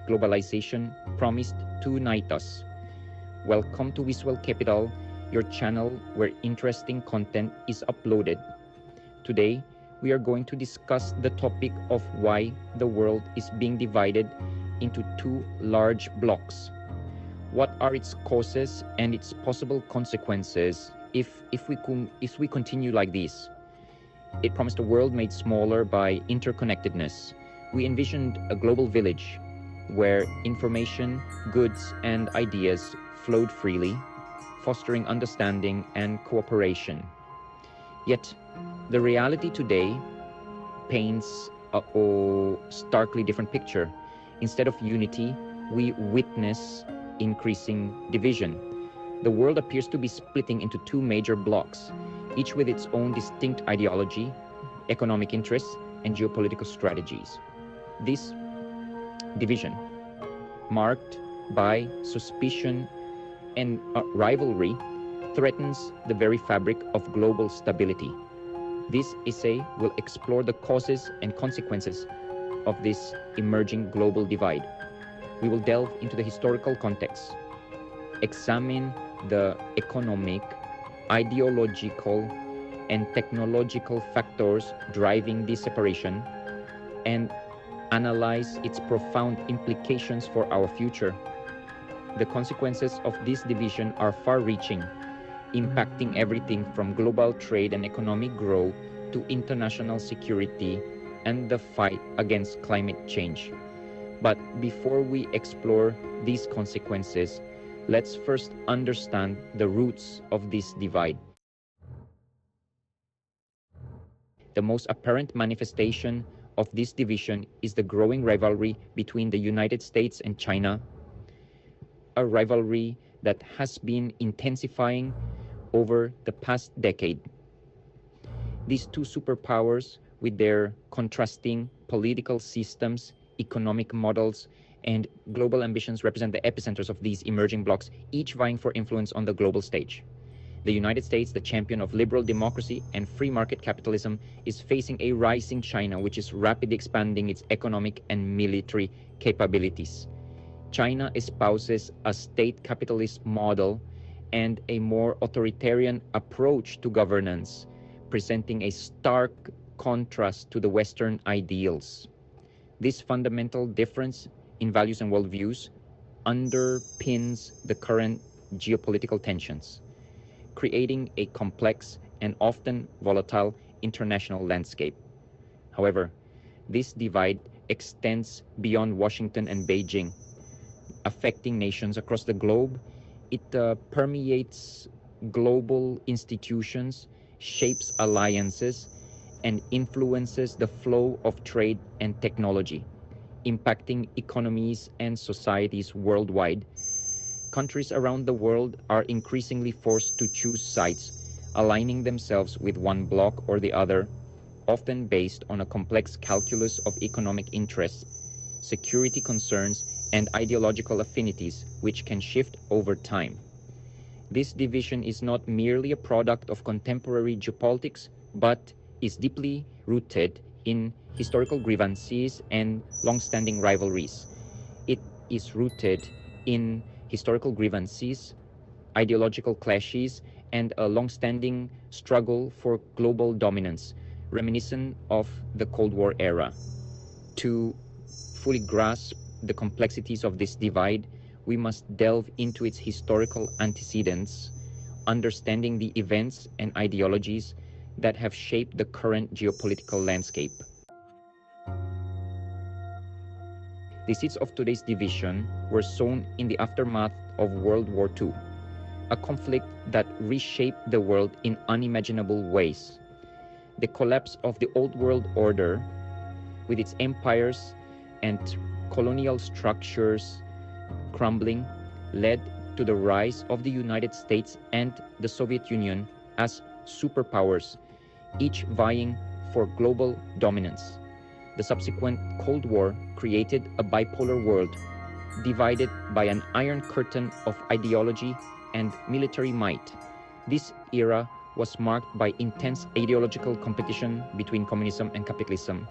globalization promised to unite us. Welcome to Visual Capital, your channel where interesting content is uploaded. Today, we are going to discuss the topic of why the world is being divided into two large blocks. What are its causes and its possible consequences if we continue like this? It promised a world made smaller by interconnectedness. We envisioned a global village where information, goods, and ideas flowed freely, fostering understanding and cooperation. Yet, the reality today paints a starkly different picture. Instead of unity, we witness increasing division. The world appears to be splitting into two major blocks, each with its own distinct ideology, economic interests, and geopolitical strategies. This division, marked by suspicion and rivalry, threatens the very fabric of global stability. This essay will explore the causes and consequences of this emerging global divide. We will delve into the historical context, examine the economic, ideological, and technological factors driving this separation, and analyze its profound implications for our future. The consequences of this division are far-reaching, impacting everything from global trade and economic growth to international security and the fight against climate change. But before we explore these consequences, let's first understand the roots of this divide. The most apparent manifestation of this division is the growing rivalry between the United States and China, a rivalry that has been intensifying over the past decade. These two superpowers, with their contrasting political systems, economic models, and global ambitions, represent the epicenters of these emerging blocs, each vying for influence on the global stage. The United States, the champion of liberal democracy and free market capitalism, is facing a rising China, which is rapidly expanding its economic and military capabilities. China espouses a state capitalist model and a more authoritarian approach to governance, presenting a stark contrast to the Western ideals. This fundamental difference in values and worldviews underpins the current geopolitical tensions, creating a complex and often volatile international landscape. However, this divide extends beyond Washington and Beijing, affecting nations across the globe. It permeates global institutions, shapes alliances, and influences the flow of trade and technology, impacting economies and societies worldwide. Countries around the world are increasingly forced to choose sides, aligning themselves with one bloc or the other, often based on a complex calculus of economic interests, security concerns, and ideological affinities, which can shift over time. This division is not merely a product of contemporary geopolitics, but is deeply rooted in historical grievances and long-standing rivalries. It is rooted in historical grievances, ideological clashes, and a long-standing struggle for global dominance, reminiscent of the Cold War era. To fully grasp the complexities of this divide, we must delve into its historical antecedents, understanding the events and ideologies that have shaped the current geopolitical landscape. The seeds of today's division were sown in the aftermath of World War II, a conflict that reshaped the world in unimaginable ways. The collapse of the old world order, with its empires and colonial structures crumbling, led to the rise of the United States and the Soviet Union as superpowers, each vying for global dominance. The subsequent Cold War created a bipolar world, divided by an iron curtain of ideology and military might. This era was marked by intense ideological competition between communism and capitalism,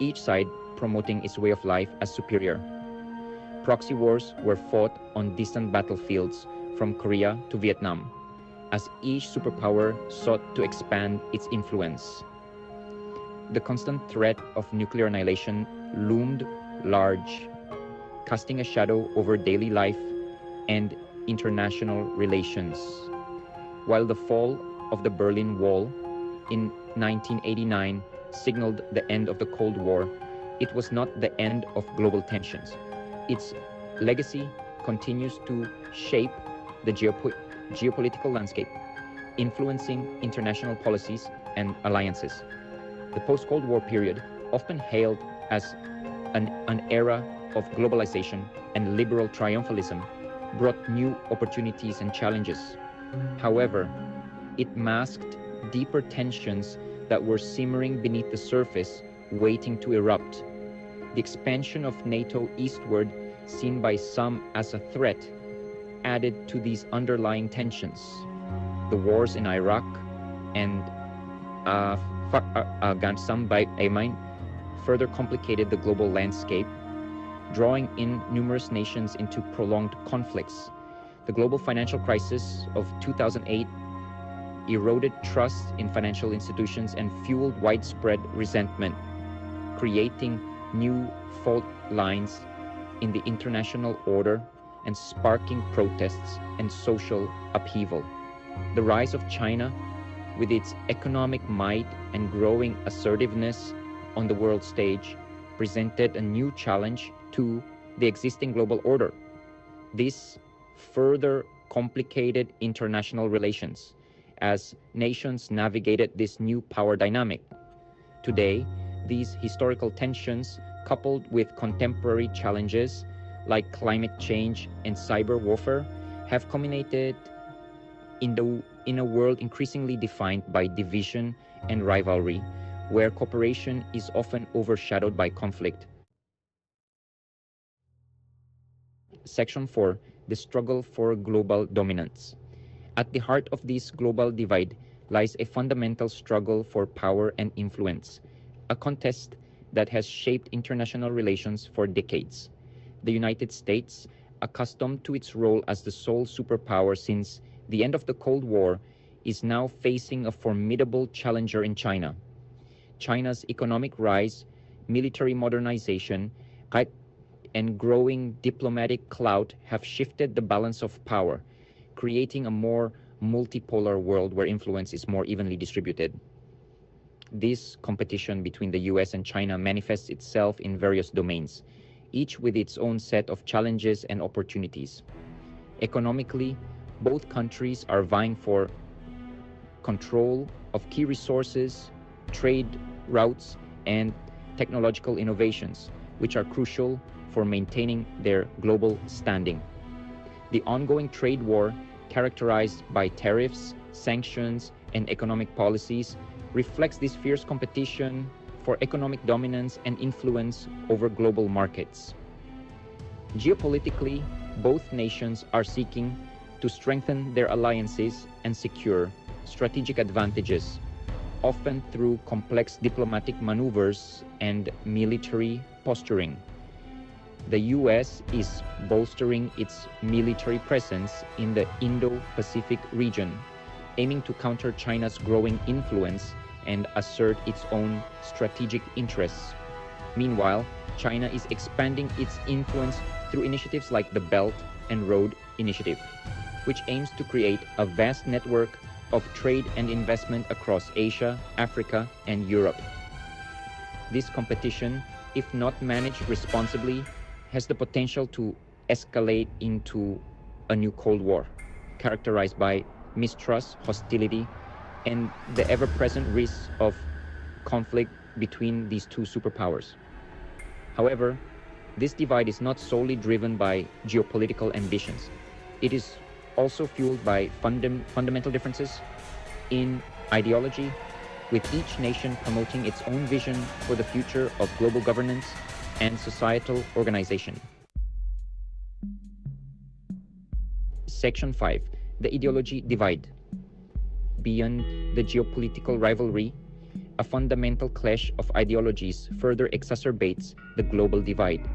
each side promoting its way of life as superior. Proxy wars were fought on distant battlefields from Korea to Vietnam, as each superpower sought to expand its influence. The constant threat of nuclear annihilation loomed large, casting a shadow over daily life and international relations. While the fall of the Berlin Wall in 1989 signaled the end of the Cold War, it was not the end of global tensions. Its legacy continues to shape the geopolitical landscape, influencing international policies and alliances. The post-Cold War period, often hailed as an era of globalization and liberal triumphalism, brought new opportunities and challenges. However, it masked deeper tensions that were simmering beneath the surface, waiting to erupt. The expansion of NATO eastward, seen by some as a threat, added to these underlying tensions. The wars in Iraq and Afghanistan by Yemen further complicated the global landscape, drawing in numerous nations into prolonged conflicts. The global financial crisis of 2008 eroded trust in financial institutions and fueled widespread resentment, creating new fault lines in the international order and sparking protests and social upheaval. The rise of China, with its economic might and growing assertiveness on the world stage, presented a new challenge to the existing global order. This further complicated international relations as nations navigated this new power dynamic. Today, these historical tensions, coupled with contemporary challenges like climate change and cyber warfare, have culminated in a world increasingly defined by division and rivalry, where cooperation is often overshadowed by conflict. Section 4, the struggle for global dominance. At the heart of this global divide lies a fundamental struggle for power and influence, a contest that has shaped international relations for decades. The United States, accustomed to its role as the sole superpower since the end of the Cold War, is now facing a formidable challenger in China. China's economic rise, military modernization, and growing diplomatic clout have shifted the balance of power, creating a more multipolar world where influence is more evenly distributed. This competition between the US and China manifests itself in various domains, each with its own set of challenges and opportunities. Economically, both countries are vying for control of key resources, trade routes, and technological innovations, which are crucial for maintaining their global standing. The ongoing trade war, characterized by tariffs, sanctions, and economic policies, reflects this fierce competition for economic dominance and influence over global markets. Geopolitically, both nations are seeking to strengthen their alliances and secure strategic advantages, often through complex diplomatic maneuvers and military posturing. The US is bolstering its military presence in the Indo-Pacific region, aiming to counter China's growing influence and assert its own strategic interests. Meanwhile, China is expanding its influence through initiatives like the Belt and Road Initiative, which aims to create a vast network of trade and investment across Asia, Africa, and Europe. This competition, if not managed responsibly, has the potential to escalate into a new Cold War, characterized by mistrust, hostility, and the ever-present risks of conflict between these two superpowers. However, this divide is not solely driven by geopolitical ambitions. It is also fueled by fundamental differences in ideology, with each nation promoting its own vision for the future of global governance and societal organization. Section 5. The ideology divide. Beyond the geopolitical rivalry, a fundamental clash of ideologies further exacerbates the global divide.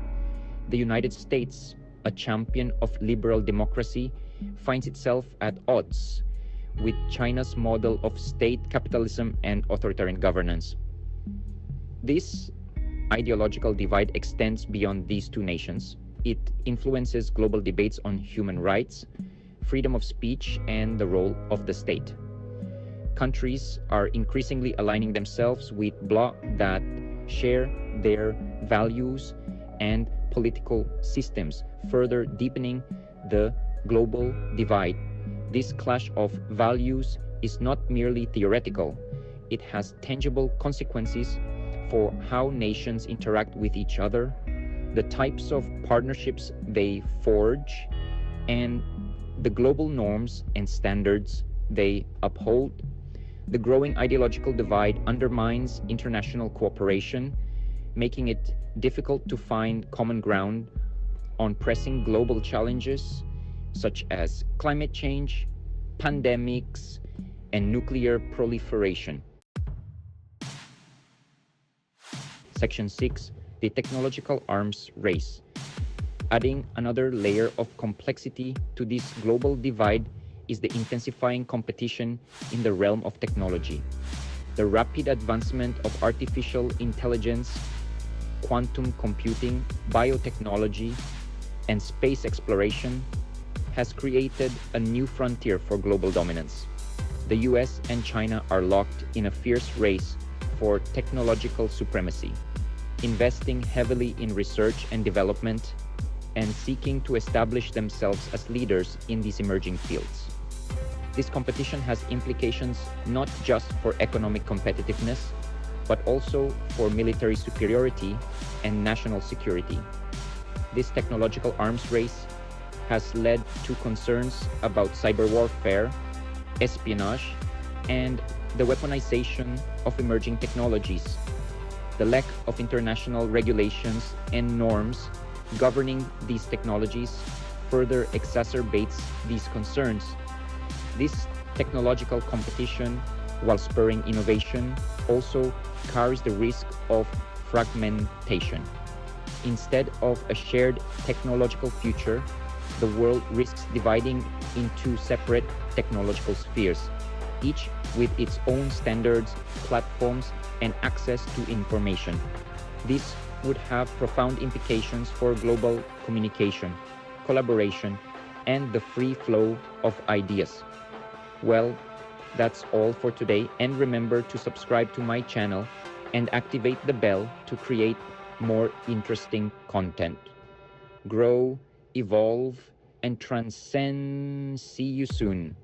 The United States, a champion of liberal democracy, finds itself at odds with China's model of state capitalism and authoritarian governance. This ideological divide extends beyond these two nations. It influences global debates on human rights, freedom of speech, and the role of the state. Countries are increasingly aligning themselves with blocs that share their values and political systems, further deepening the global divide. This clash of values is not merely theoretical, it has tangible consequences for how nations interact with each other, the types of partnerships they forge, and the global norms and standards they uphold. The growing ideological divide undermines international cooperation, making it difficult to find common ground on pressing global challenges such as climate change, pandemics, and nuclear proliferation. Section 6. The technological arms race. Adding another layer of complexity to this global divide is the intensifying competition in the realm of technology. The rapid advancement of artificial intelligence, quantum computing, biotechnology, and space exploration has created a new frontier for global dominance. The US and China are locked in a fierce race for technological supremacy, investing heavily in research and development and seeking to establish themselves as leaders in these emerging fields. This competition has implications not just for economic competitiveness, but also for military superiority and national security. This technological arms race has led to concerns about cyber warfare, espionage, and the weaponization of emerging technologies. The lack of international regulations and norms governing these technologies further exacerbates these concerns. This technological competition, while spurring innovation, also carries the risk of fragmentation. Instead of a shared technological future, the world risks dividing into separate technological spheres, each with its own standards, platforms, and access to information. This would have profound implications for global communication, collaboration, and the free flow of ideas. Well, that's all for today, and remember to subscribe to my channel and activate the bell to create more interesting content. Grow, evolve, and transcend. See you soon.